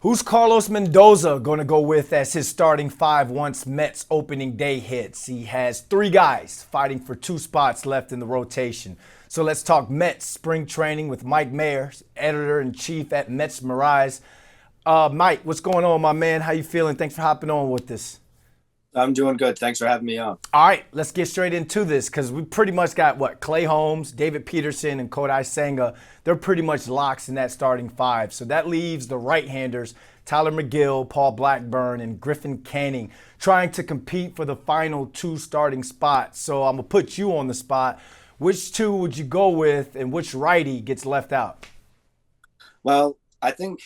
Who's Carlos Mendoza going to go with as his starting five once Mets opening day hits? He has three guys fighting for two spots left in the rotation. So let's talk Mets spring training with Mike Mayer, editor-in-chief at Metsmerized. Mike, what's going on, my man? How you feeling? Thanks for hopping on with us. I'm doing good. Thanks for having me on. All right, let's get straight into this because we pretty much got Clay Holmes, David Peterson, and Kodai Senga. They're pretty much locks in that starting five. So that leaves the right-handers, Tyler McGill, Paul Blackburn, and Griffin Canning, trying to compete for the final two starting spots. So I'm going to put you on the spot. Which two would you go with, and which righty gets left out? Well, I think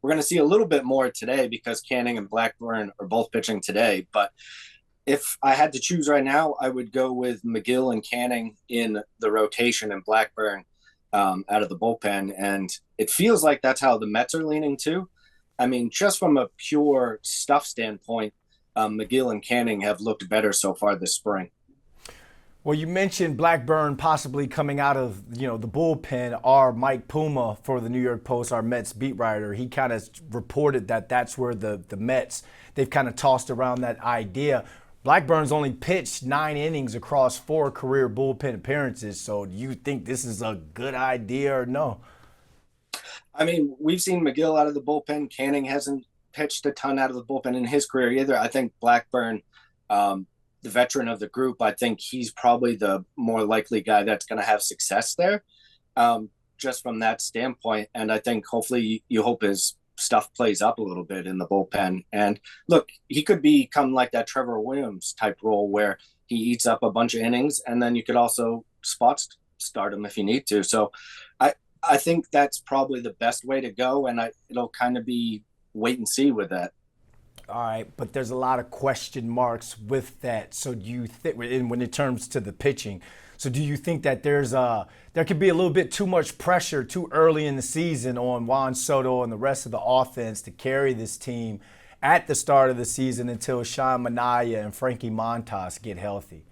we're going to see a little bit more today because Canning and Blackburn are both pitching today. But if I had to choose right now, I would go with McGill and Canning in the rotation and Blackburn out of the bullpen. And it feels like that's how the Mets are leaning too. I mean, just from a pure stuff standpoint, McGill and Canning have looked better so far this spring. Well, you mentioned Blackburn possibly coming out of the bullpen. Our Mike Puma for the New York Post, our Mets beat writer, he kind of reported that that's where the Mets, they've kind of tossed around that idea. Blackburn's only pitched 9 innings across 4 career bullpen appearances. So do you think this is a good idea or no? I mean, we've seen McGill out of the bullpen. Canning hasn't pitched a ton out of the bullpen in his career either. I think Blackburn, the veteran of the group, I think he's probably the more likely guy that's going to have success there, just from that standpoint. And I think hopefully you hope his stuff plays up a little bit in the bullpen. And look, he could become like that Trevor Williams type role where he eats up a bunch of innings, and then you could also start him if you need to. So I think that's probably the best way to go, and it'll kind of be wait and see with that. All right, but there's a lot of question marks with that. So do you think, when it comes to the pitching, so do you think that there could be a little bit too much pressure too early in the season on Juan Soto and the rest of the offense to carry this team at the start of the season until Sean Manaea and Frankie Montas get healthy?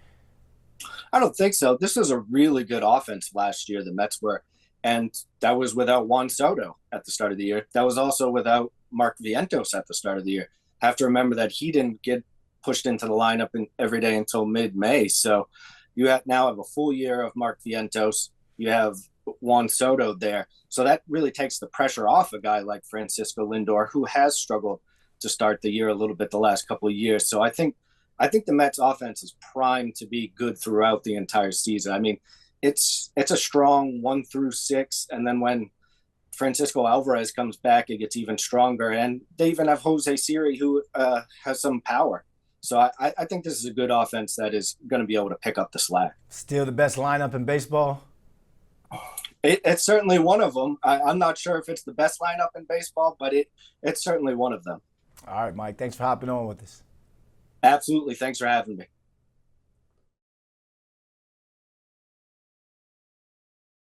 I don't think so. This was a really good offense last year, the Mets were, and that was without Juan Soto at the start of the year. That was also without Mark Vientos at the start of the year. Have to remember that he didn't get pushed into the lineup every day until mid-May. So you now have a full year of Mark Vientos. You have Juan Soto there. So that really takes the pressure off a guy like Francisco Lindor, who has struggled to start the year a little bit the last couple of years. So I think the Mets offense is primed to be good throughout the entire season. I mean, it's a strong 1 through 6. And then when Francisco Alvarez comes back, it gets even stronger. And they even have Jose Siri, who has some power. So I think this is a good offense that is going to be able to pick up the slack. Still the best lineup in baseball? It's certainly one of them. I'm not sure if it's the best lineup in baseball, but it's certainly one of them. All right, Mike, thanks for hopping on with us. Absolutely. Thanks for having me.